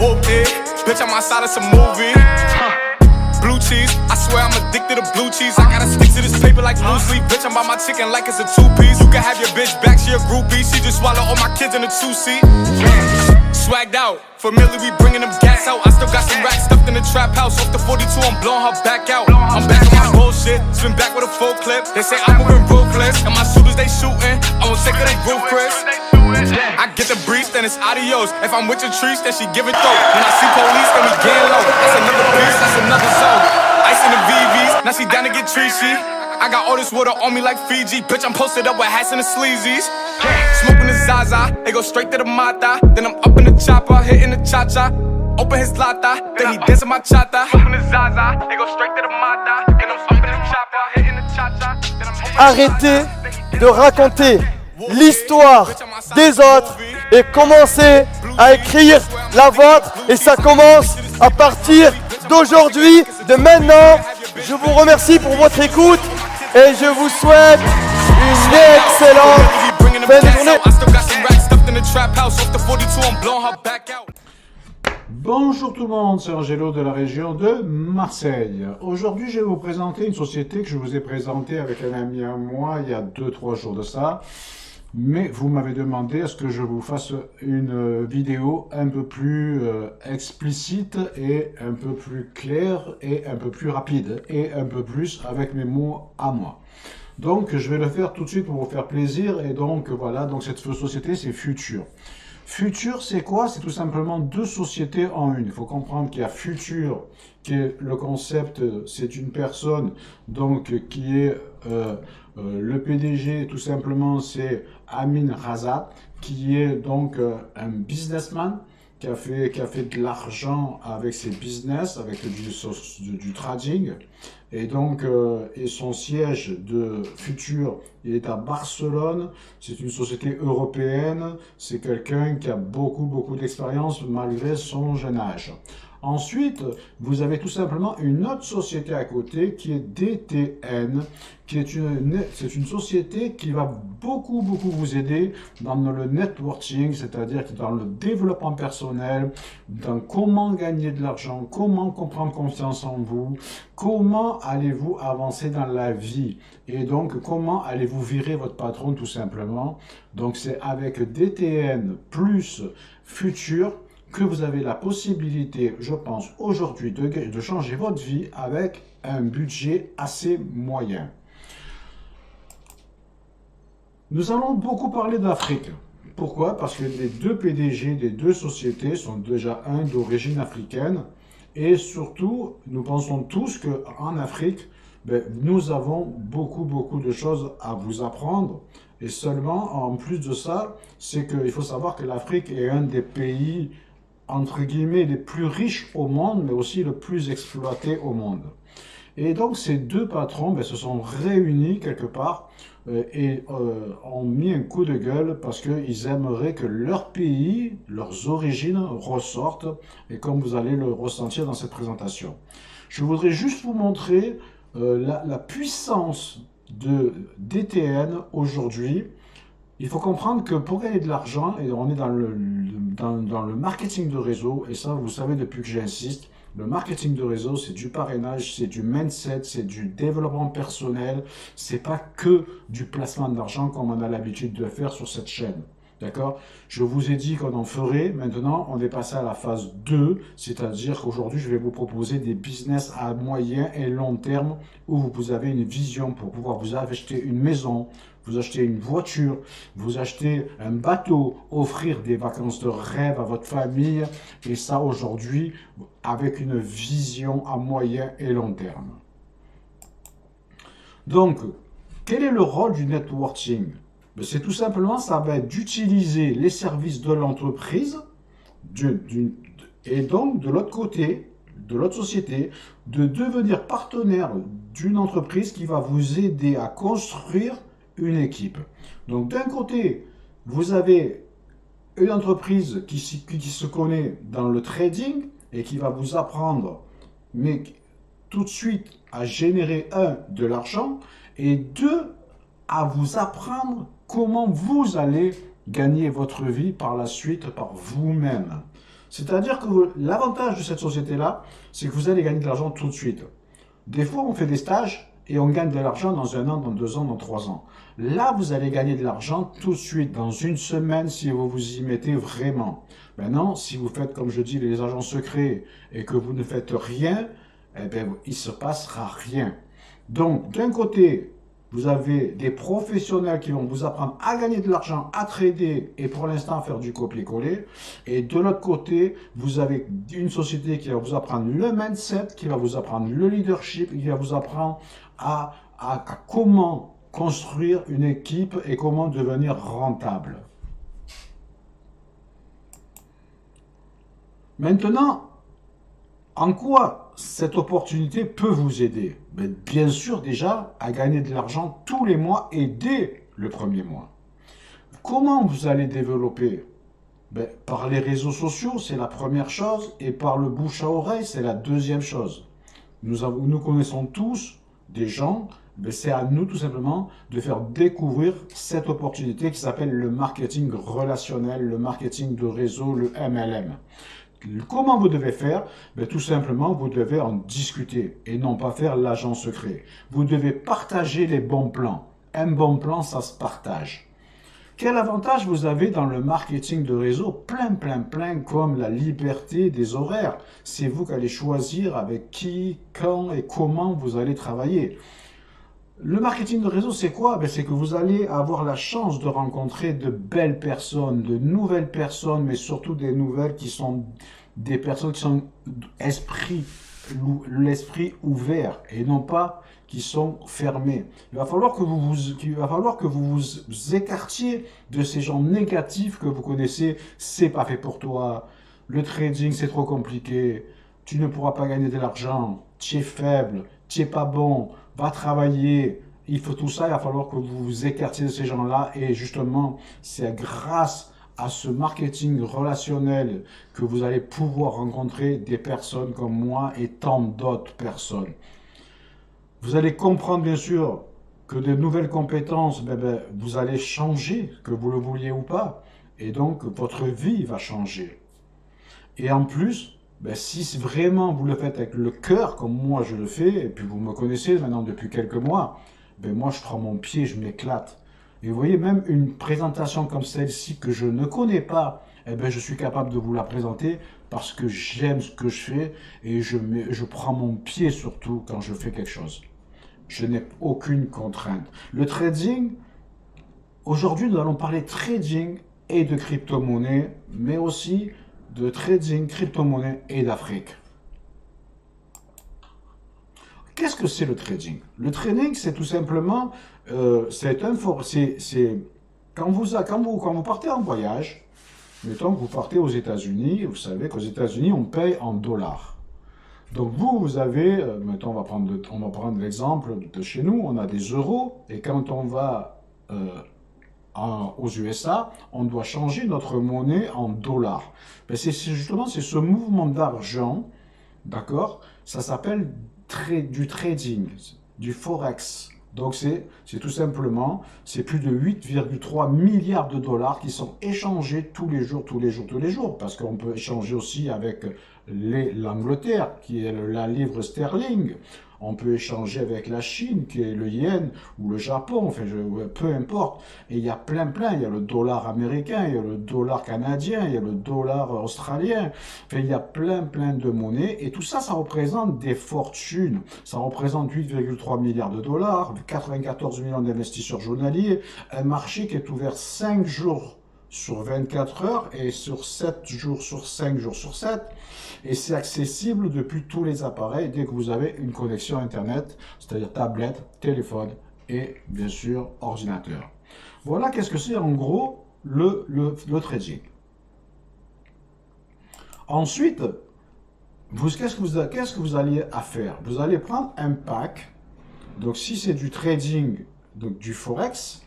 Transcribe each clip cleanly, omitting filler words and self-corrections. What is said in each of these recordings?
whoop it. Bitch, I'm outside of some movie. Blue cheese, I swear I'm addicted to blue cheese. I gotta stick to this paper like blue sleep. Bitch, I'm by my chicken like it's a two-piece. You can have your bitch back, she a groupie. She just swallow all my kids in a two-seat. Swagged out, familiar, we bringing them gas out. I still got some racks stuffed in the trap house. Off the 42, I'm blowing her back out. I'm back on my bullshit, spin back with a full clip. They say I'm moving ruthless, and my shooters they shooting. I won't take of they roof, Chris. I get the breeze, then it's adios. If I'm with your trees, then she give it throat. When I see police, then we get low. That's another beast, that's another zone. Ice in the VVs, now she down to get treachy. I got all this water on me like Fiji. Bitch, I'm posted up with hats and the sleazies. Smoking the Zaza, they go straight to the Mata. Then I'm up in the chopper, hitting the cha-cha. Open his lata, then he dancing my chata. Smoking the Zaza, they go straight to the Mata. Then I'm up in the chopper, hitting the cha-cha. Arrêtez de raconter l'histoire des autres et commencez à écrire la vôtre. Et ça commence à partir d'aujourd'hui, de maintenant. Je vous remercie pour votre écoute et je vous souhaite une excellente fin de journée. Bonjour tout le monde, c'est Angelo de la région de Marseille. Aujourd'hui, je vais vous présenter une société que je vous ai présentée avec un ami à moi il y a 2-3 jours de ça. Mais vous m'avez demandé à ce que je vous fasse une vidéo un peu plus explicite et un peu plus claire et un peu plus rapide et un peu plus avec mes mots à moi. Donc je vais le faire tout de suite pour vous faire plaisir et donc voilà, donc cette société c'est Future. Future, c'est quoi? C'est tout simplement deux sociétés en une. Il faut comprendre qu'il y a Future, qui est le concept, c'est une personne donc qui est le PDG, tout simplement, c'est Amin Razat, qui est donc un businessman qui a fait de l'argent avec ses business, avec du trading. Et donc, et son siège de Future, il est à Barcelone. C'est une société européenne. C'est quelqu'un qui a beaucoup d'expérience malgré son jeune âge. Ensuite, vous avez tout simplement une autre société à côté qui est DTN, qui est une société qui va beaucoup vous aider dans le networking, c'est-à-dire dans le développement personnel, dans comment gagner de l'argent, comment comprendre confiance en vous, comment allez-vous avancer dans la vie et donc comment allez-vous virer votre patron tout simplement. Donc c'est avec DTN plus Future que vous avez la possibilité, je pense, aujourd'hui de changer votre vie avec un budget assez moyen. Nous allons beaucoup parler d'Afrique. Pourquoi? Parce que les deux PDG des deux sociétés sont déjà un d'origine africaine et surtout, nous pensons tous qu'en Afrique, nous avons beaucoup de choses à vous apprendre. Et seulement, en plus de ça, c'est qu'il faut savoir que l'Afrique est un des pays entre guillemets, les plus riches au monde, mais aussi le plus exploité au monde. Et donc, ces deux patrons se sont réunis quelque part et ont mis un coup de gueule parce qu'ils aimeraient que leur pays, leurs origines ressortent, et comme vous allez le ressentir dans cette présentation. Je voudrais juste vous montrer la puissance de DTN aujourd'hui. Il faut comprendre que pour gagner de l'argent, et on est dans le marketing de réseau, et ça vous savez depuis que j'insiste, le marketing de réseau c'est du parrainage, c'est du mindset, c'est du développement personnel, c'est pas que du placement d'argent comme on a l'habitude de faire sur cette chaîne. D'accord? Je vous ai dit qu'on en ferait. Maintenant, on est passé à la phase 2, c'est-à-dire qu'aujourd'hui, je vais vous proposer des business à moyen et long terme où vous avez une vision pour pouvoir vous acheter une maison, vous acheter une voiture, vous acheter un bateau, offrir des vacances de rêve à votre famille. Et ça, aujourd'hui, avec une vision à moyen et long terme. Donc, quel est le rôle du networking? C'est tout simplement, ça va être d'utiliser les services de l'entreprise et donc de l'autre côté, de l'autre société, de devenir partenaire d'une entreprise qui va vous aider à construire une équipe. Donc d'un côté, vous avez une entreprise qui se connaît dans le trading et qui va vous apprendre, mais tout de suite à générer de l'argent et deux, à vous apprendre comment vous allez gagner votre vie par la suite par vous-même. C'est-à-dire que l'avantage de cette société-là, c'est que vous allez gagner de l'argent tout de suite. Des fois, on fait des stages et on gagne de l'argent dans 1 an, dans 2 ans, dans 3 ans. Là, vous allez gagner de l'argent tout de suite, dans 1 semaine, si vous vous y mettez vraiment. Maintenant, si vous faites, comme je dis, les agents secrets et que vous ne faites rien, eh bien, il ne se passera rien. Donc, d'un côté, vous avez des professionnels qui vont vous apprendre à gagner de l'argent, à trader et pour l'instant faire du copier-coller. Et de l'autre côté, vous avez une société qui va vous apprendre le mindset, qui va vous apprendre le leadership, qui va vous apprendre à comment construire une équipe et comment devenir rentable. Maintenant, en quoi cette opportunité peut vous aider? Bien sûr, déjà, à gagner de l'argent tous les mois et dès le premier mois. Comment vous allez développer? Par les réseaux sociaux, c'est la première chose, et par le bouche à oreille, c'est la deuxième chose. Nous connaissons tous des gens, c'est à nous tout simplement de faire découvrir cette opportunité qui s'appelle le marketing relationnel, le marketing de réseau, le MLM. Comment vous devez faire? Tout simplement, vous devez en discuter et non pas faire l'agent secret. Vous devez partager les bons plans. Un bon plan, ça se partage. Quel avantage vous avez dans le marketing de réseau? Plein, comme la liberté des horaires. C'est vous qui allez choisir avec qui, quand et comment vous allez travailler. Le marketing de réseau, c'est quoi? C'est que vous allez avoir la chance de rencontrer de belles personnes, de nouvelles personnes, mais surtout des nouvelles qui sont des personnes qui sont l'esprit ouvert et non pas qui sont fermés. Il va falloir que vous vous écartiez de ces gens négatifs que vous connaissez. C'est pas fait pour toi. Le trading, c'est trop compliqué. Tu ne pourras pas gagner de l'argent. Tu es faible. Tu es pas bon. Va travailler, il faut tout ça, il va falloir que vous vous écartiez de ces gens-là et justement, c'est grâce à ce marketing relationnel que vous allez pouvoir rencontrer des personnes comme moi et tant d'autres personnes. Vous allez comprendre bien sûr que de nouvelles compétences, vous allez changer, que vous le vouliez ou pas, et donc votre vie va changer. Et en plus, si vraiment vous le faites avec le cœur, comme moi je le fais, et puis vous me connaissez maintenant depuis quelques mois, moi je prends mon pied, je m'éclate. Et vous voyez, même une présentation comme celle-ci que je ne connais pas, je suis capable de vous la présenter parce que j'aime ce que je fais et je prends mon pied surtout quand je fais quelque chose. Je n'ai aucune contrainte. Le trading, aujourd'hui nous allons parler trading et de crypto-monnaie, mais aussi de trading, crypto-monnaie et d'Afrique. Qu'est-ce que c'est le trading? Le trading, c'est tout simplement, quand vous partez en voyage, mettons que vous partez aux États-Unis, vous savez qu'aux États-Unis, on paye en dollars. Donc vous avez, mettons, on va prendre l'exemple de chez nous, on a des euros, et quand on va aux USA, on doit changer notre monnaie en dollars. C'est ce mouvement d'argent, d'accord? Ça s'appelle du trading, du forex. Donc c'est tout simplement, c'est plus de 8,3 milliards de dollars qui sont échangés tous les jours, parce qu'on peut échanger aussi avec l'Angleterre, qui est la livre sterling. On peut échanger avec la Chine, qui est le yen, ou le Japon, enfin, peu importe. Et il y a plein, il y a le dollar américain, il y a le dollar canadien, il y a le dollar australien. Enfin, il y a plein de monnaies. Et tout ça, ça représente des fortunes. Ça représente 8,3 milliards de dollars, 94 millions d'investisseurs journaliers, un marché qui est ouvert 5 jours sur 24 heures et sur 7 jours sur 5 jours sur 7. Et c'est accessible depuis tous les appareils dès que vous avez une connexion Internet, c'est-à-dire tablette, téléphone et bien sûr ordinateur. Voilà qu'est-ce que c'est en gros le trading. Ensuite, qu'est-ce que vous allez à faire? Vous allez prendre un pack. Donc si c'est du trading, donc du forex,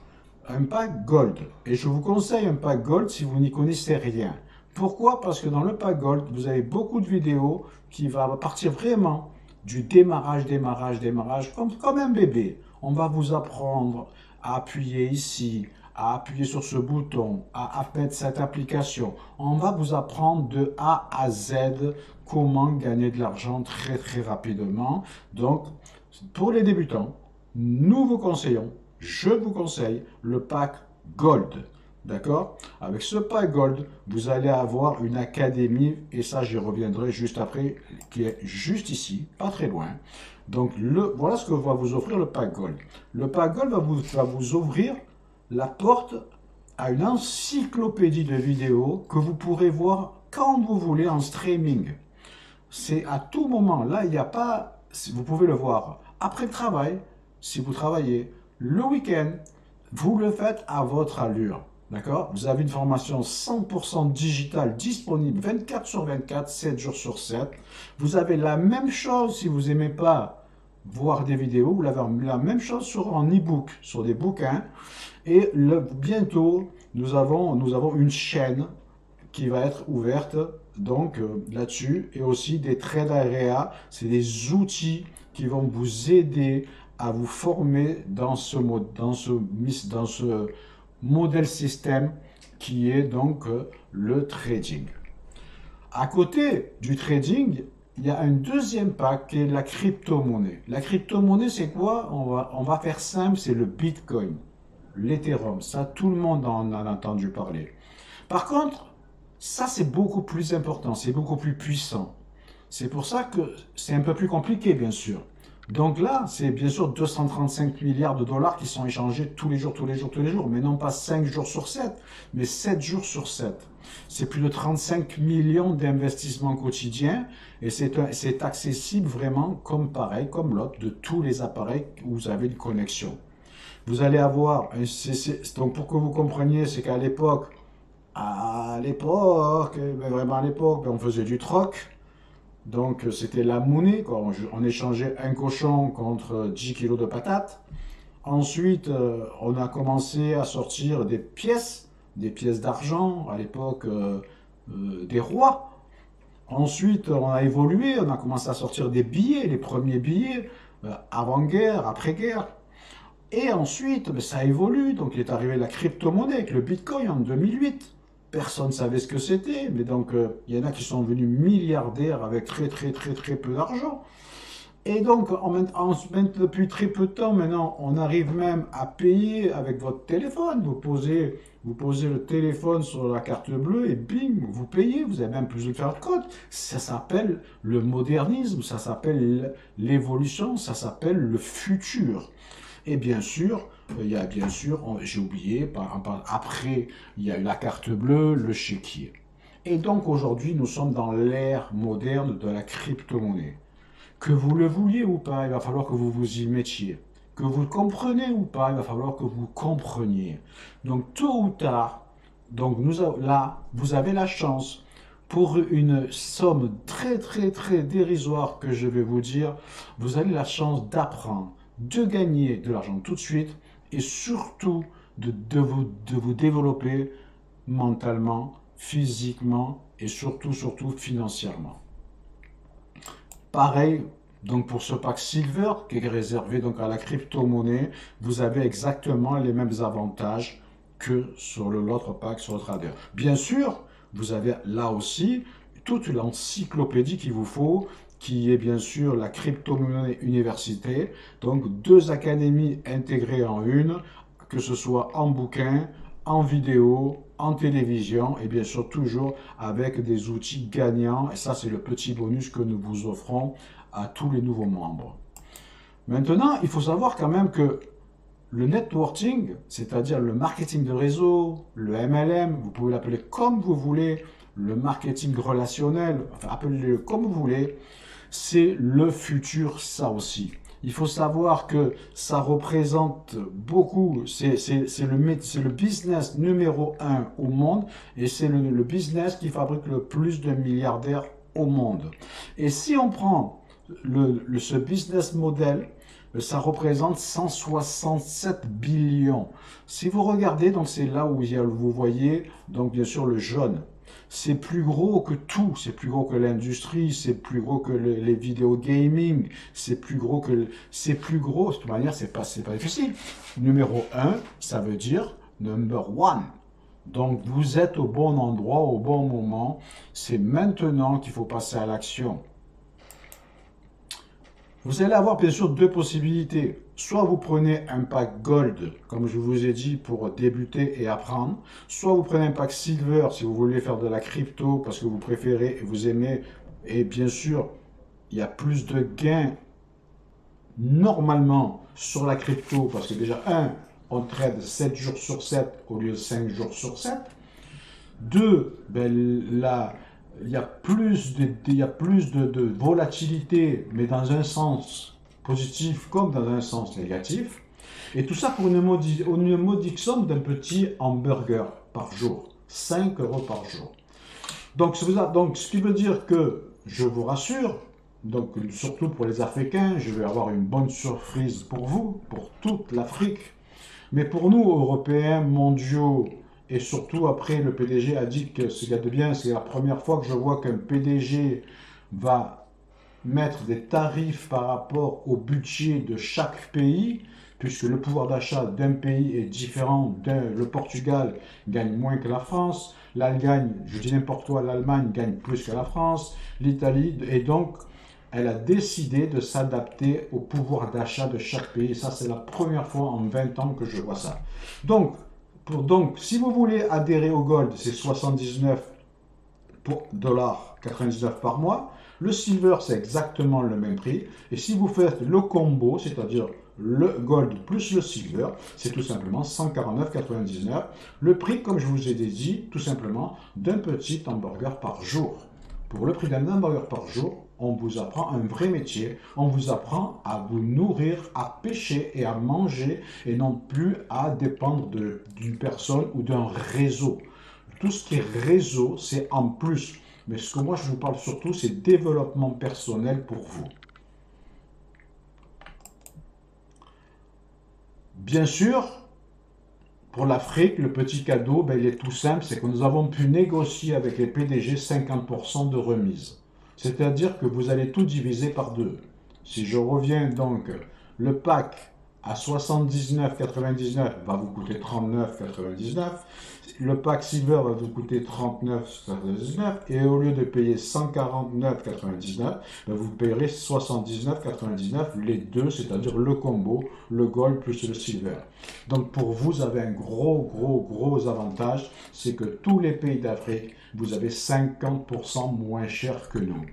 un pack gold. Et je vous conseille un pack gold si vous n'y connaissez rien. Pourquoi? Parce que dans le pack gold, vous avez beaucoup de vidéos qui vont partir vraiment du démarrage, comme un bébé. On va vous apprendre à appuyer ici, à appuyer sur ce bouton, à mettre cette application. On va vous apprendre de A à Z comment gagner de l'argent très très rapidement. Donc, pour les débutants, nous vous conseillons, je vous conseille le pack Gold. D'accord? Avec ce pack Gold, vous allez avoir une académie, et ça j'y reviendrai juste après, qui est juste ici, pas très loin. Donc voilà ce que va vous offrir le pack Gold. Le pack Gold va vous ouvrir la porte à une encyclopédie de vidéos que vous pourrez voir quand vous voulez en streaming. C'est à tout moment. Là, il n'y a pas... Vous pouvez le voir après le travail, si vous travaillez, le week-end, vous le faites à votre allure. D'accord? Vous avez une formation 100% digitale disponible 24 sur 24, 7 jours sur 7. Vous avez la même chose si vous n'aimez pas voir des vidéos. Vous avez la même chose en e-book, sur des bouquins. Et bientôt, nous avons une chaîne qui va être ouverte donc là-dessus. Et aussi des trades area. C'est des outils qui vont vous aider à vous former dans ce modèle système qui est donc le trading. À côté du trading, il y a un deuxième pack qui est la crypto-monnaie. La crypto-monnaie, c'est quoi? On va faire simple, c'est le Bitcoin, l'Ethereum. Ça, tout le monde en a entendu parler. Par contre, ça, c'est beaucoup plus important, c'est beaucoup plus puissant. C'est pour ça que c'est un peu plus compliqué, bien sûr. Donc là, c'est bien sûr 235 milliards de dollars qui sont échangés tous les jours, mais non pas 5 jours sur 7, mais 7 jours sur 7. C'est plus de 35 millions d'investissements quotidiens et c'est accessible vraiment comme pareil, comme l'autre, de tous les appareils où vous avez une connexion. Vous allez avoir, donc pour que vous compreniez, c'est qu'à l'époque, vraiment à l'époque, on faisait du troc. Donc c'était la monnaie, quoi. On échangeait un cochon contre 10 kilos de patates. Ensuite, on a commencé à sortir des pièces d'argent, à l'époque des rois. Ensuite, on a évolué, on a commencé à sortir des billets, les premiers billets, avant-guerre, après-guerre. Et ensuite, ça évolue, donc il est arrivé la crypto-monnaie avec le Bitcoin en 2008. Personne ne savait ce que c'était, mais donc il y en a qui sont devenus milliardaires avec très peu d'argent. Et donc, depuis très peu de temps, maintenant, on arrive même à payer avec votre téléphone. Vous posez le téléphone sur la carte bleue et bing, vous payez. Vous n'avez même plus besoin de faire de code. Ça s'appelle le modernisme, ça s'appelle l'évolution, ça s'appelle le futur. Et bien sûr, j'ai oublié, après, il y a eu la carte bleue, le chéquier. Et donc aujourd'hui, nous sommes dans l'ère moderne de la crypto-monnaie. Que vous le vouliez ou pas, il va falloir que vous vous y mettiez. Que vous le comprenez ou pas, il va falloir que vous compreniez. Donc tôt ou tard, donc là, vous avez la chance, pour une somme très dérisoire que je vais vous dire, vous avez la chance d'apprendre, de gagner de l'argent tout de suite et surtout de vous développer mentalement, physiquement et surtout financièrement. Pareil, donc pour ce pack Silver qui est réservé donc à la crypto-monnaie, vous avez exactement les mêmes avantages que sur l'autre pack sur le trader. Bien sûr, vous avez là aussi toute l'encyclopédie qu'il vous faut, qui est bien sûr la crypto-monnaie université, donc 2 académies intégrées en une, que ce soit en bouquin, en vidéo, en télévision, et bien sûr toujours avec des outils gagnants, et ça c'est le petit bonus que nous vous offrons à tous les nouveaux membres. Maintenant, il faut savoir quand même que le networking, c'est-à-dire le marketing de réseau, le MLM, vous pouvez l'appeler comme vous voulez, le marketing relationnel, enfin appelez-le comme vous voulez, c'est le futur, ça aussi. Il faut savoir que ça représente beaucoup, c'est le business numéro 1 au monde et c'est le business qui fabrique le plus de milliardaires au monde. Et si on prend ce business model, ça représente 167 billions. Si vous regardez, donc c'est là où vous voyez, donc bien sûr le jaune. C'est plus gros que tout, c'est plus gros que l'industrie, c'est plus gros que les vidéos gaming, c'est plus gros, de toute manière, c'est pas difficile. Numéro 1, ça veut dire number one. Donc vous êtes au bon endroit, au bon moment. C'est maintenant qu'il faut passer à l'action. Vous allez avoir bien sûr deux possibilités. Soit vous prenez un pack Gold, comme je vous ai dit, pour débuter et apprendre. Soit vous prenez un pack Silver si vous voulez faire de la crypto parce que vous préférez et vous aimez. Et bien sûr, il y a plus de gains normalement sur la crypto parce que déjà, on trade 7 jours sur 7 au lieu de 5 jours sur 7. 2, là, il y a plus de volatilité, mais dans un sens positif comme dans un sens négatif. Et tout ça pour une modique somme d'un petit hamburger par jour. 5 € par jour. Donc, ce qui veut dire que, je vous rassure, donc surtout pour les Africains, je vais avoir une bonne surprise pour vous, pour toute l'Afrique. Mais pour nous, Européens, mondiaux, et surtout après le PDG a dit que ce qu'il y a de bien, c'est la première fois que je vois qu'un PDG va mettre des tarifs par rapport au budget de chaque pays, puisque le pouvoir d'achat d'un pays est différent. Le Portugal gagne moins que la France, l'Allemagne, je dis n'importe quoi, l'Allemagne gagne plus que la France, l'Italie, et donc elle a décidé de s'adapter au pouvoir d'achat de chaque pays. Ça, c'est la première fois en 20 ans que je vois ça. Donc, si vous voulez adhérer au Gold, c'est 79 $99 par mois. Le Silver, c'est exactement le même prix. Et si vous faites le combo, c'est-à-dire le Gold plus le Silver, c'est tout simplement 149,99 €. Le prix, comme je vous ai dit, tout simplement, d'un petit hamburger par jour. Pour le prix d'un hamburger par jour, on vous apprend un vrai métier, on vous apprend à vous nourrir, à pêcher et à manger, et non plus à dépendre d'une personne ou d'un réseau. Tout ce qui est réseau, c'est en plus. Mais ce que moi je vous parle surtout, c'est développement personnel pour vous. Bien sûr, pour l'Afrique, le petit cadeau, il est tout simple, c'est que nous avons pu négocier avec les PDG 50% de remise. C'est-à-dire que vous allez tout diviser par 2. Si je reviens donc, le pack à 79,99 va vous coûter 39,99. Le pack Silver va vous coûter 39,99. Et au lieu de payer 149,99, vous payerez 79,99 les deux, c'est-à-dire le combo, le Gold plus le Silver. Donc pour vous, vous avez un gros avantage, c'est que tous les pays d'Afrique, vous avez 50% moins cher que nous.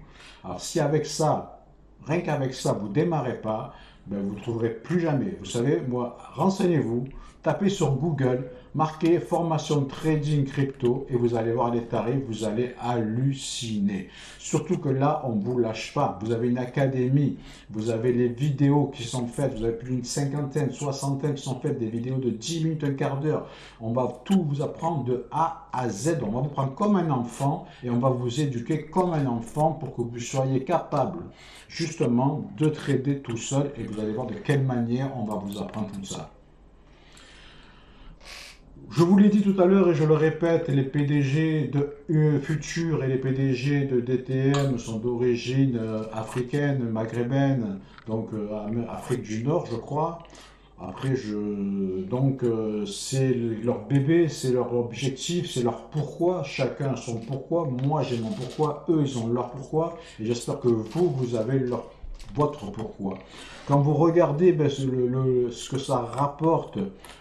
Alors si avec ça, rien qu'avec ça, vous ne démarrez pas, vous ne trouverez plus jamais. Vous savez, moi, renseignez-vous, tapez sur Google, marquez formation trading crypto et vous allez voir les tarifs, vous allez halluciner. Surtout que là, on ne vous lâche pas. Vous avez une académie, vous avez les vidéos qui sont faites, vous avez plus d'une cinquantaine, soixantaine qui sont faites, des vidéos de 10 minutes, un quart d'heure. On va tout vous apprendre de A à Z. On va vous prendre comme un enfant et on va vous éduquer comme un enfant pour que vous soyez capable justement de trader tout seul et vous allez voir de quelle manière on va vous apprendre tout ça. Je vous l'ai dit tout à l'heure et je le répète, les PDG de Futur et les PDG de DTM sont d'origine africaine, maghrébine, donc Afrique du Nord, je crois. Après, c'est leur bébé, c'est leur objectif, c'est leur pourquoi. Chacun a son pourquoi. Moi, j'ai mon pourquoi. Eux, ils ont leur pourquoi. Et j'espère que vous avez votre pourquoi. Quand vous regardez ce que ça rapporte,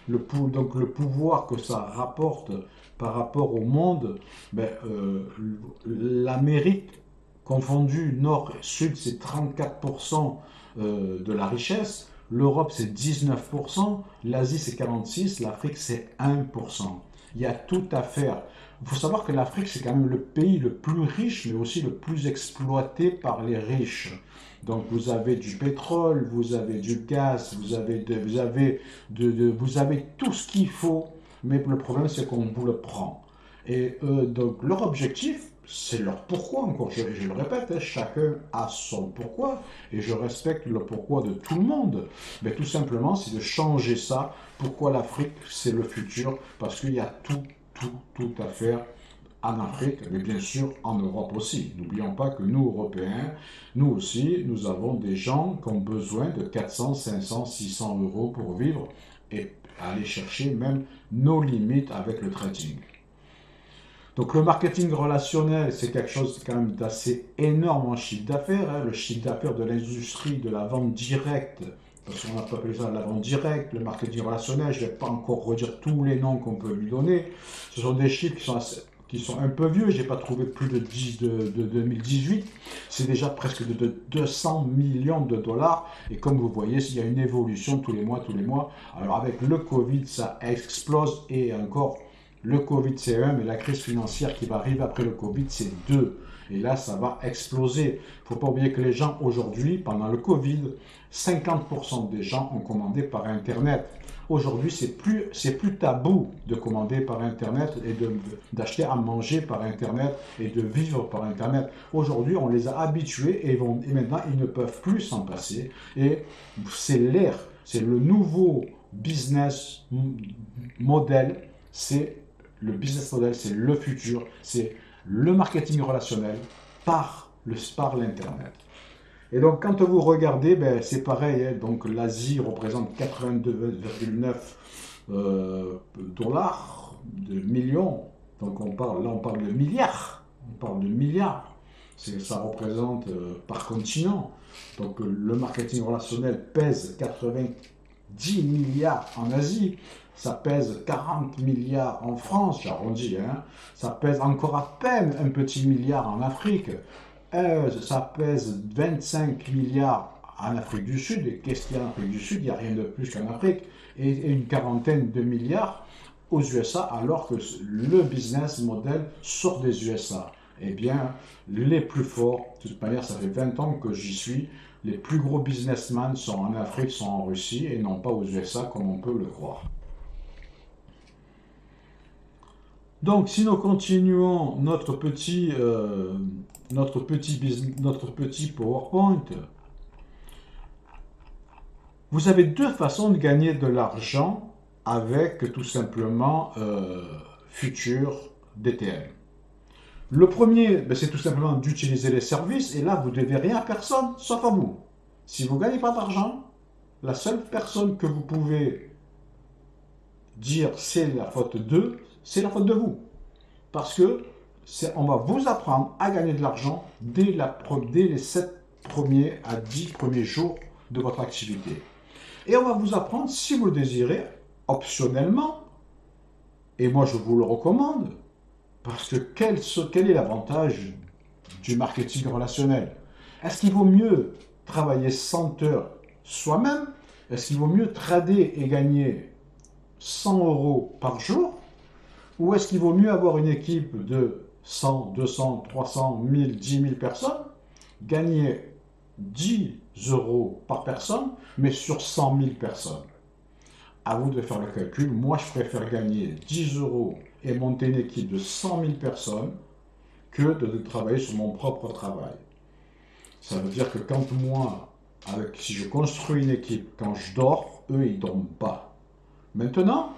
le pouvoir que ça rapporte par rapport au monde, l'Amérique confondue, nord et sud, c'est 34% de la richesse. L'Europe, c'est 19%, l'Asie, c'est 46%, l'Afrique, c'est 1%. Il y a tout à faire. Il faut savoir que l'Afrique, c'est quand même le pays le plus riche, mais aussi le plus exploité par les riches. Donc, vous avez du pétrole, vous avez du gaz, vous avez tout ce qu'il faut, mais le problème, c'est qu'on vous le prend. Et donc, leur objectif, c'est leur pourquoi, encore, je le répète, chacun a son pourquoi, et je respecte le pourquoi de tout le monde. Mais tout simplement, c'est de changer ça. Pourquoi l'Afrique, c'est le futur? Parce qu'il y a tout à faire en Afrique, mais bien sûr en Europe aussi. N'oublions pas que nous, Européens, nous aussi, nous avons des gens qui ont besoin de 400, 500, 600 € pour vivre. Et à aller chercher même nos limites avec le trading. Donc le marketing relationnel, c'est quelque chose quand même d'assez énorme en chiffre d'affaires. Hein. Le chiffre d'affaires de l'industrie de la vente directe, parce qu'on a pas appelé ça la vente directe, le marketing relationnel, je ne vais pas encore redire tous les noms qu'on peut lui donner. Ce sont des chiffres qui sont un peu vieux, je n'ai pas trouvé plus de 10 de 2018. C'est déjà presque de 200 millions de dollars. Et comme vous voyez, il y a une évolution tous les mois. Alors avec le Covid, ça explose et encore... Le Covid, c'est 1, mais la crise financière qui va arriver après le Covid, c'est 2. Et là, ça va exploser. Il ne faut pas oublier que les gens, aujourd'hui, pendant le Covid, 50% des gens ont commandé par Internet. Aujourd'hui, c'est plus tabou de commander par Internet et d'acheter à manger par Internet et de vivre par Internet. Aujourd'hui, on les a habitués et maintenant, ils ne peuvent plus s'en passer. Et c'est l'ère, c'est le nouveau business model, le business model, c'est le futur, c'est le marketing relationnel par l'Internet. Et donc, quand vous regardez, ben, c'est pareil, hein, donc l'Asie représente 82,9 dollars de millions. Donc, on parle de milliards. Ça représente par continent. Donc, le marketing relationnel pèse 90 milliards en Asie. Ça pèse 40 milliards en France, j'arrondis, hein. Ça pèse encore à peine un petit milliard en Afrique. Ça pèse 25 milliards en Afrique du Sud. Et qu'est-ce qu'il y a en Afrique du Sud? Il n'y a rien de plus qu'en Afrique. Et une quarantaine de milliards aux USA, alors que le business model sort des USA. Eh bien, les plus forts, de toute manière, ça fait 20 ans que j'y suis, les plus gros businessmen sont en Afrique, sont en Russie, et non pas aux USA, comme on peut le croire. Donc, si nous continuons notre petit PowerPoint, vous avez deux façons de gagner de l'argent avec tout simplement Futur DTM. Le premier, ben, c'est tout simplement d'utiliser les services, et là, vous ne devez rien à personne, sauf à vous. Si vous ne gagnez pas d'argent, la seule personne que vous pouvez dire c'est la faute d'eux, c'est la faute de vous. Parce que on va vous apprendre à gagner de l'argent dès les 7 premiers à 10 premiers jours de votre activité. Et on va vous apprendre, si vous le désirez, optionnellement, et moi je vous le recommande, parce que quel est l'avantage du marketing relationnel? Est-ce qu'il vaut mieux travailler 100 heures soi-même? Est-ce qu'il vaut mieux trader et gagner 100 € par jour? Ou est-ce qu'il vaut mieux avoir une équipe de 100, 200, 300, 1000, 10 000 personnes, gagner 10 € par personne, mais sur 100 000 personnes? À vous de faire le calcul. Moi, je préfère gagner 10 € et monter une équipe de 100 000 personnes que de travailler sur mon propre travail. Ça veut dire que quand moi, si je construis une équipe, quand je dors, eux, ils ne dorment pas. Maintenant,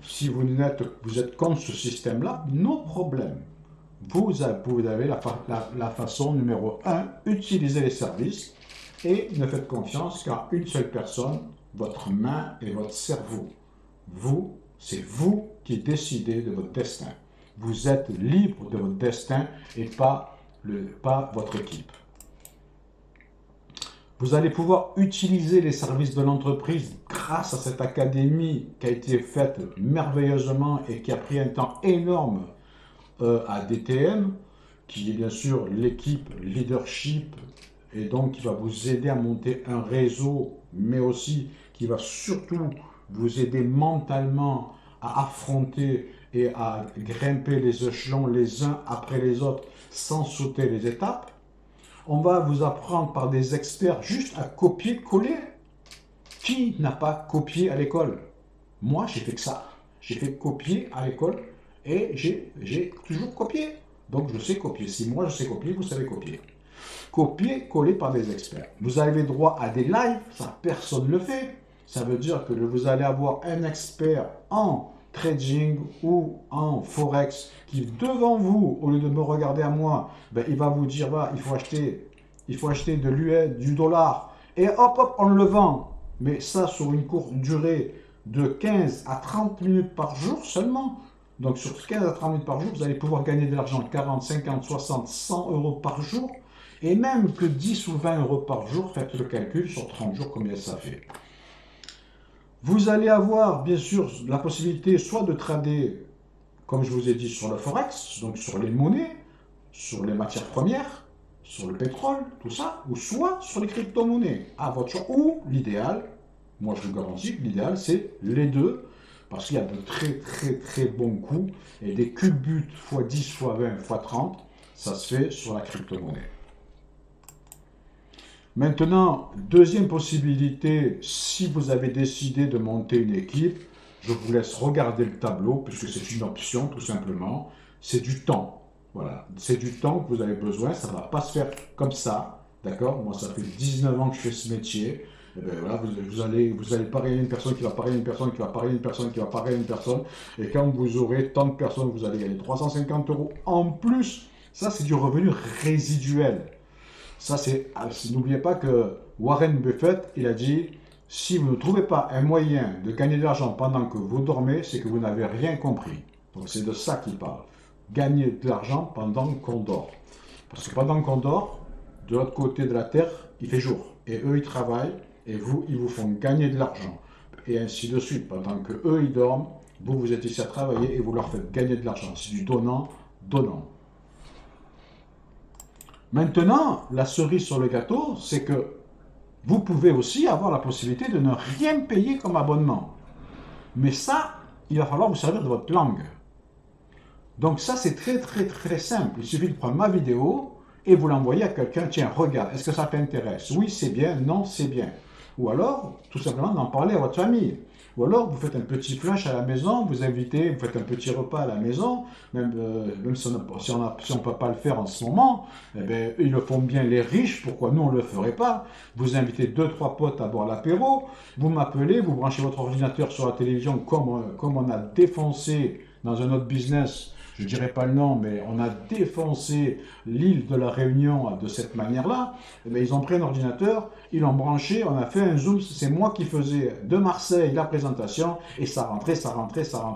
si vous êtes contre ce système-là, no problème. Vous avez la façon numéro 1, utiliser les services et ne faites confiance qu'à une seule personne, votre main et votre cerveau. C'est vous qui décidez de votre destin. Vous êtes libre de votre destin et pas votre équipe. Vous allez pouvoir utiliser les services de l'entreprise grâce à cette académie qui a été faite merveilleusement et qui a pris un temps énorme à DTM, qui est bien sûr l'équipe leadership et donc qui va vous aider à monter un réseau, mais aussi qui va surtout vous aider mentalement à affronter et à grimper les échelons les uns après les autres sans sauter les étapes. On va vous apprendre par des experts juste à copier-coller. Qui n'a pas copié à l'école? Moi, j'ai fait que ça. J'ai fait copier à l'école et j'ai toujours copié. Donc, je sais copier. Si moi, je sais copier, vous savez copier. Copier-coller par des experts. Vous avez droit à des lives. Ça, personne ne le fait. Ça veut dire que vous allez avoir un expert en trading ou en forex qui devant vous, au lieu de me regarder à moi, ben, il va vous dire bah, il faut acheter de l'US, du dollar, et hop hop on le vend, mais ça sur une courte durée de 15 à 30 minutes par jour seulement. Donc sur 15 à 30 minutes par jour, vous allez pouvoir gagner de l'argent 40, 50, 60, 100 euros par jour. Et même que 10 ou 20 euros par jour, faites le calcul sur 30 jours, combien ça fait. Vous allez avoir bien sûr la possibilité soit de trader, comme je vous ai dit, sur le Forex, donc sur les monnaies, sur les matières premières, sur le pétrole, tout ça, ou soit sur les crypto-monnaies, à votre choix. Ou l'idéal, moi je vous garantis que l'idéal c'est les deux, parce qu'il y a de très bons coups, et des culbutes x10, x20, x30, ça se fait sur la crypto-monnaie. Maintenant, deuxième possibilité, si vous avez décidé de monter une équipe, je vous laisse regarder le tableau, puisque c'est une option tout simplement, c'est du temps. Voilà, c'est du temps que vous avez besoin, ça ne va pas se faire comme ça, d'accord? Moi, ça fait 19 ans que je fais ce métier. Et bien, voilà, vous allez pareiller une personne qui va pareiller une personne, qui va pareiller une personne, qui va pareiller une personne, et quand vous aurez tant de personnes, vous allez gagner 350 euros en plus. Ça, c'est du revenu résiduel. Ça, n'oubliez pas que Warren Buffett, il a dit, si vous ne trouvez pas un moyen de gagner de l'argent pendant que vous dormez, c'est que vous n'avez rien compris. Donc, c'est de ça qu'il parle. Gagner de l'argent pendant qu'on dort. Parce que pendant qu'on dort, de l'autre côté de la terre, il fait jour. Et eux, ils travaillent, et vous, ils vous font gagner de l'argent. Et ainsi de suite. Pendant que eux, ils dorment, vous êtes ici à travailler et vous leur faites gagner de l'argent. C'est du donnant. Maintenant, la cerise sur le gâteau, c'est que vous pouvez aussi avoir la possibilité de ne rien payer comme abonnement. Mais ça, il va falloir vous servir de votre langue. Donc ça, c'est très simple. Il suffit de prendre ma vidéo et vous l'envoyer à quelqu'un. Tiens, regarde, est-ce que ça t'intéresse? Oui, c'est bien. Non, c'est bien. Ou alors, tout simplement, d'en parler à votre famille. Ou alors, vous faites un petit flash à la maison, vous invitez, vous faites un petit repas à la maison, même si on ne peut pas le faire en ce moment, eh bien, ils le font bien les riches, pourquoi nous on ne le ferait pas? Vous invitez 2-3 potes à boire l'apéro, vous m'appelez, vous branchez votre ordinateur sur la télévision comme on a défoncé dans un autre business, je ne dirais pas le nom, mais on a défoncé l'île de la Réunion de cette manière-là. Ils ont pris un ordinateur, ils l'ont branché, on a fait un zoom, c'est moi qui faisais de Marseille la présentation, et ça rentrait,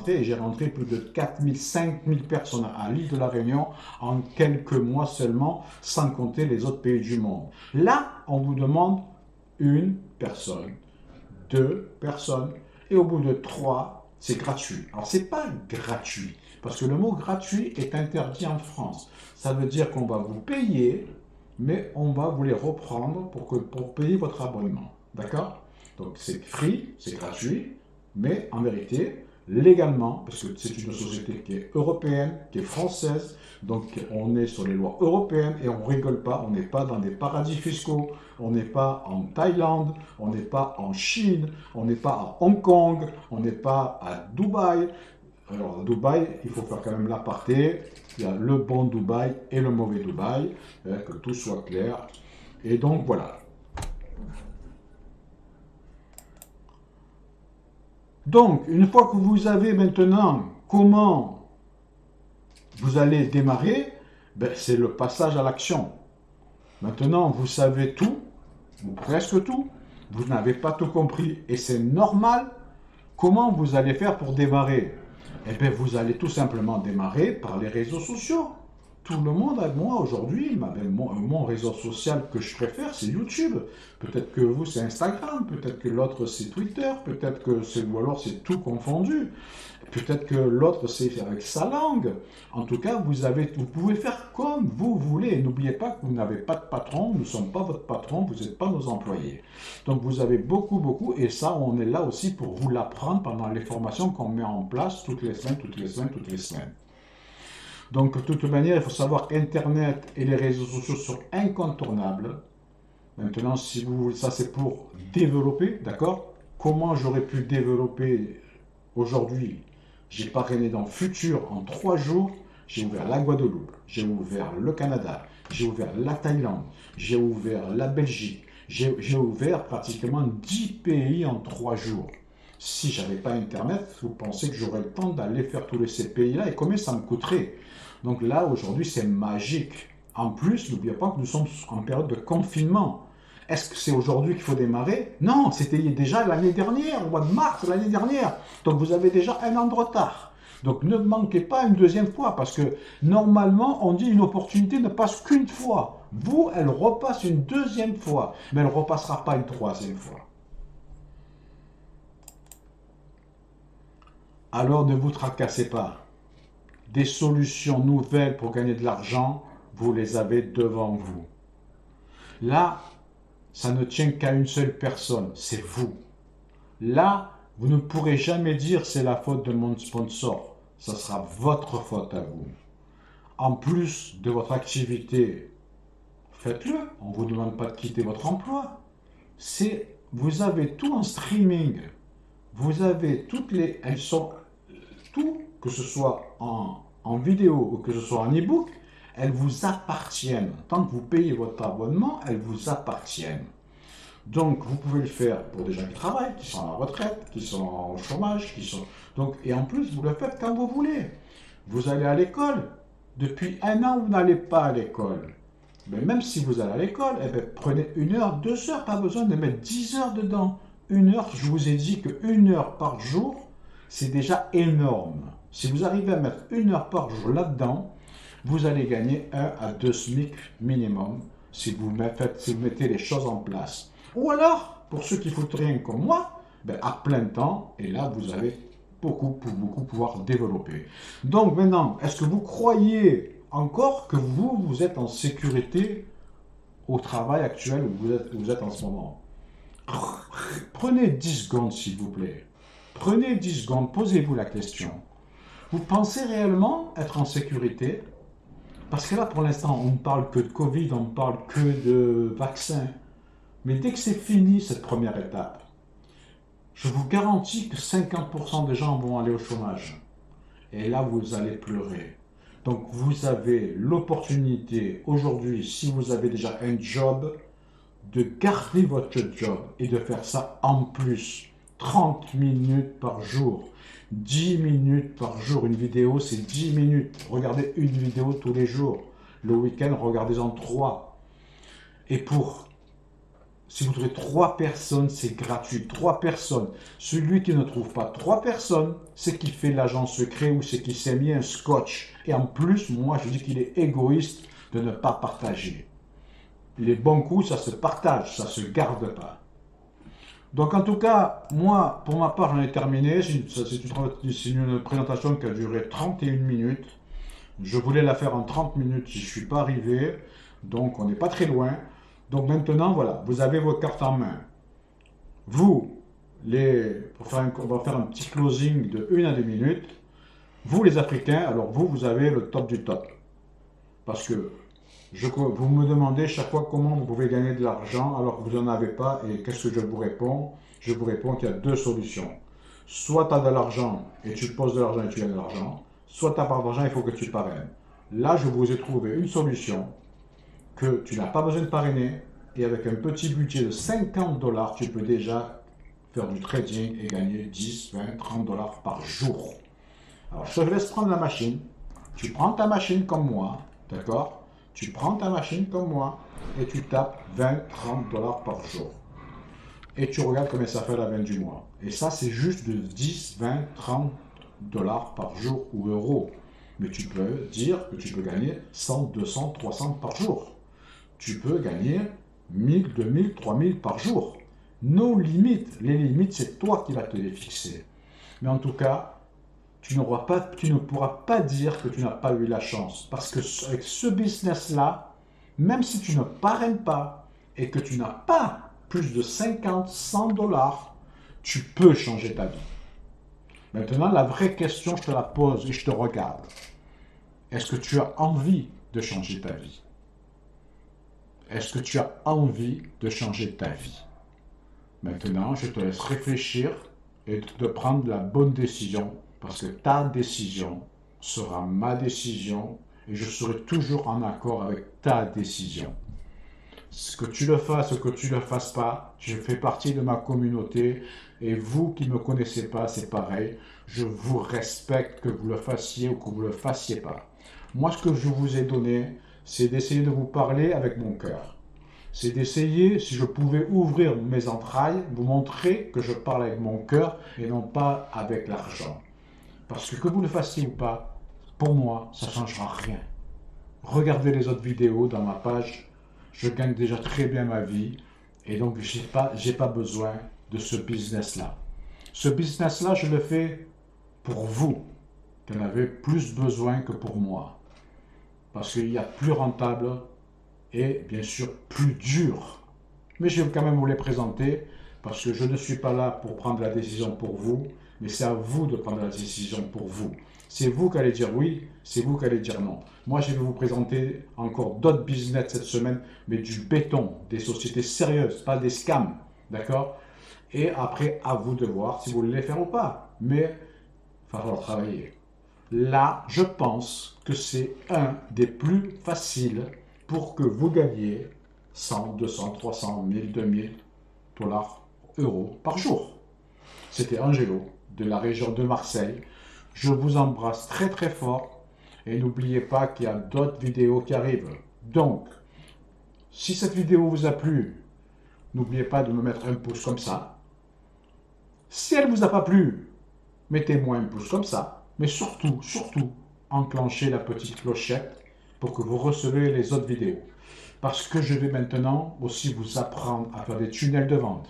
et j'ai rentré plus de 4000, 5000 personnes à l'île de la Réunion en quelques mois seulement, sans compter les autres pays du monde. Là, on vous demande une personne, 2 personnes, et au bout de 3, c'est gratuit. Alors, c'est pas gratuit. Parce que le mot gratuit est interdit en France. Ça veut dire qu'on va vous payer, mais on va vous les reprendre pour payer votre abonnement. D'accord? Donc c'est free, c'est gratuit, mais en vérité, légalement, parce que c'est une société qui est européenne, qui est française, donc on est sur les lois européennes et on ne rigole pas, on n'est pas dans des paradis fiscaux, on n'est pas en Thaïlande, on n'est pas en Chine, on n'est pas à Hong Kong, on n'est pas à Dubaï. Alors, à Dubaï, il faut faire quand même l'aparté. Il y a le bon Dubaï et le mauvais Dubaï, que tout soit clair. Et donc, voilà. Donc, une fois que vous avez maintenant comment vous allez démarrer, ben, c'est le passage à l'action. Maintenant, vous savez tout, ou presque tout. Vous n'avez pas tout compris et c'est normal. Comment vous allez faire pour démarrer? Eh bien, vous allez tout simplement démarrer par les réseaux sociaux. Tout le monde, moi aujourd'hui, mon réseau social que je préfère, c'est YouTube. Peut-être que vous, c'est Instagram, peut-être que l'autre, c'est Twitter, peut-être que c'est, ou alors c'est tout confondu. Peut-être que l'autre, c'est avec sa langue. En tout cas, vous pouvez faire comme vous voulez. N'oubliez pas que vous n'avez pas de patron, nous ne sommes pas votre patron, vous n'êtes pas nos employés. Donc, vous avez beaucoup, et ça, on est là aussi pour vous l'apprendre pendant les formations qu'on met en place toutes les semaines. Donc, de toute manière, il faut savoir qu'Internet et les réseaux sociaux sont incontournables. Maintenant, si vous voulez, ça c'est pour développer, d'accord? Comment j'aurais pu développer aujourd'hui? J'ai parrainé dans Futur en 3 jours. J'ai ouvert la Guadeloupe, j'ai ouvert le Canada, j'ai ouvert la Thaïlande, j'ai ouvert la Belgique. J'ai ouvert pratiquement 10 pays en 3 jours. Si je n'avais pas Internet, vous pensez que j'aurais le temps d'aller faire tous ces pays-là et combien ça me coûterait? Donc là, aujourd'hui, c'est magique. En plus, n'oubliez pas que nous sommes en période de confinement. Est-ce que c'est aujourd'hui qu'il faut démarrer? Non, c'était déjà l'année dernière, au mois de mars l'année dernière. Donc vous avez déjà 1 an de retard. Donc ne manquez pas une deuxième fois, parce que normalement, on dit une opportunité ne passe qu'une fois. Vous, elle repasse une deuxième fois, mais elle ne repassera pas une troisième fois. Alors ne vous tracassez pas. Des solutions nouvelles pour gagner de l'argent, vous les avez devant vous. Là, ça ne tient qu'à une seule personne, c'est vous. Là, vous ne pourrez jamais dire c'est la faute de mon sponsor. Ça sera votre faute à vous. En plus de votre activité, faites-le. On ne vous demande pas de quitter votre emploi. Vous avez tout en streaming. Vous avez toutes les... Elles sont... Tout, que ce soit en vidéo ou que ce soit en e-book, elles vous appartiennent. Tant que vous payez votre abonnement, elles vous appartiennent. Donc, vous pouvez le faire pour des gens qui travaillent, qui sont à la retraite, qui sont au chômage, et en plus, vous le faites quand vous voulez. Vous allez à l'école. Depuis 1 an, vous n'allez pas à l'école. Mais même si vous allez à l'école, eh bien, prenez 1 heure, 2 heures, pas besoin de mettre 10 heures dedans. 1 heure, je vous ai dit que 1 heure par jour, c'est déjà énorme. Si vous arrivez à mettre 1 heure par jour là-dedans, vous allez gagner 1 à 2 SMIC minimum si vous mettez les choses en place. Ou alors, pour ceux qui foutent rien comme moi, ben à plein temps, et là, vous allez beaucoup pouvoir développer. Donc maintenant, est-ce que vous croyez encore que vous êtes en sécurité au travail actuel où vous êtes en ce moment? Prenez 10 secondes, s'il vous plaît. Prenez 10 secondes, posez-vous la question. Vous pensez réellement être en sécurité? Parce que là, pour l'instant, on ne parle que de Covid, on ne parle que de vaccin. Mais dès que c'est fini, cette première étape, je vous garantis que 50% des gens vont aller au chômage. Et là, vous allez pleurer. Donc, vous avez l'opportunité, aujourd'hui, si vous avez déjà un job, de garder votre job et de faire ça en plus. 30 minutes par jour. 10 minutes par jour. Une vidéo, c'est 10 minutes. Regardez une vidéo tous les jours. Le week-end, regardez-en 3. Et si vous trouvez 3 personnes, c'est gratuit. 3 personnes. Celui qui ne trouve pas 3 personnes, c'est qu'il fait l'agent secret ou c'est qu'il s'est mis un scotch. Et en plus, moi, je dis qu'il est égoïste de ne pas partager. Les bons coups, ça se partage, ça ne se garde pas. Donc en tout cas, moi, pour ma part, j'en ai terminé. C'est une présentation qui a duré 31 minutes. Je voulais la faire en 30 minutes, je ne suis pas arrivé. Donc on n'est pas très loin. Donc maintenant, voilà, vous avez vos cartes en main. On va faire un petit closing de 1 à 2 minutes. Vous, les Africains, alors vous avez le top du top. Parce que vous me demandez chaque fois comment vous pouvez gagner de l'argent alors que vous n'en avez pas. Et qu'est-ce que je vous réponds? Je vous réponds qu'il y a 2 solutions. Soit tu as de l'argent et tu poses de l'argent et tu gagnes de l'argent. Soit tu n'as pas d'argent, il faut que tu parraines. Là, je vous ai trouvé une solution que tu n'as pas besoin de parrainer. Et avec un petit budget de 50 $, tu peux déjà faire du trading et gagner 10, 20, 30 $ par jour. Alors, je te laisse prendre la machine. Tu prends ta machine comme moi, d'accord? Tu prends ta machine comme moi et tu tapes 20, 30 $ par jour. Et tu regardes combien ça fait à la fin du mois. Et ça, c'est juste de 10, 20, 30 $ par jour ou euros. Mais tu peux dire que tu peux gagner 100, 200, 300 par jour. Tu peux gagner 1000, 2000, 3000 par jour. Nos limites, les limites, c'est toi qui vas te les fixer. Mais en tout cas, tu ne pourras pas dire que tu n'as pas eu la chance. Parce que avec ce business-là, même si tu ne parraines pas et que tu n'as pas plus de 50, 100 $, tu peux changer ta vie. Maintenant, la vraie question, je te la pose et je te regarde. Est-ce que tu as envie de changer ta vie? Est-ce que tu as envie de changer ta vie? Maintenant, je te laisse réfléchir et de prendre la bonne décision. Parce que ta décision sera ma décision et je serai toujours en accord avec ta décision. Ce que tu le fasses ou que tu ne le fasses pas, je fais partie de ma communauté et vous qui ne me connaissez pas, c'est pareil. Je vous respecte que vous le fassiez ou que vous ne le fassiez pas. Moi, ce que je vous ai donné, c'est d'essayer de vous parler avec mon cœur. c'est d'essayer, si je pouvais ouvrir mes entrailles, vous montrer que je parle avec mon cœur et non pas avec l'argent. Parce que vous le fassiez ou pas, pour moi, ça ne changera rien. Regardez les autres vidéos dans ma page, je gagne déjà très bien ma vie et donc j'ai pas besoin de ce business-là. Ce business-là, je le fais pour vous, qui en avez plus besoin que pour moi. Parce qu'il y a plus rentable et bien sûr plus dur. Mais je vais quand même vous les présenter parce que je ne suis pas là pour prendre la décision pour vous, mais c'est à vous de prendre la décision pour vous. C'est vous qui allez dire oui, c'est vous qui allez dire non. Moi, je vais vous présenter encore d'autres business cette semaine, mais du béton, des sociétés sérieuses, pas des scams, d'accord? Et après, à vous de voir si vous voulez les faire ou pas. Mais il va falloir travailler. Là, je pense que c'est un des plus faciles pour que vous gagniez 100, 200, 300, 1000, 2000 dollars, euros par jour. C'était Angelo de la région de Marseille. Je vous embrasse très très fort et n'oubliez pas qu'il y a d'autres vidéos qui arrivent. Donc, si cette vidéo vous a plu, n'oubliez pas de me mettre un pouce comme ça. Si elle ne vous a pas plu, mettez-moi un pouce comme ça. Mais surtout, enclenchez la petite clochette pour que vous recevez les autres vidéos. Parce que je vais maintenant aussi vous apprendre à faire des tunnels de vente.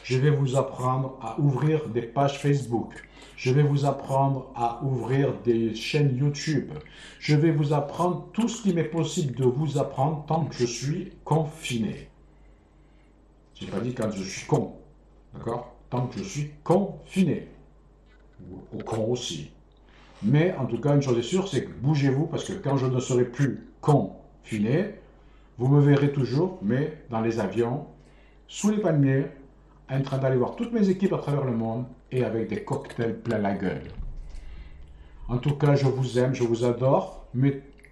Je vais vous apprendre à ouvrir des pages Facebook. Je vais vous apprendre à ouvrir des chaînes YouTube. Je vais vous apprendre tout ce qui m'est possible de vous apprendre tant que je suis confiné. Je n'ai pas dit quand je suis con. D'accord? Tant que je suis confiné. Ou au con aussi. Mais en tout cas, une chose est sûre, c'est que bougez-vous parce que quand je ne serai plus confiné, vous me verrez toujours, mais dans les avions, sous les palmiers, en train d'aller voir toutes mes équipes à travers le monde et avec des cocktails plein la gueule. En tout cas, je vous aime, je vous adore.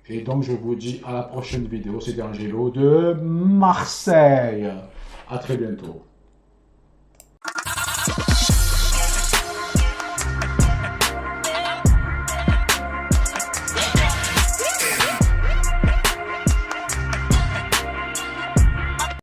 Et donc, je vous dis à la prochaine vidéo. C'était Angelo de Marseille. À très bientôt.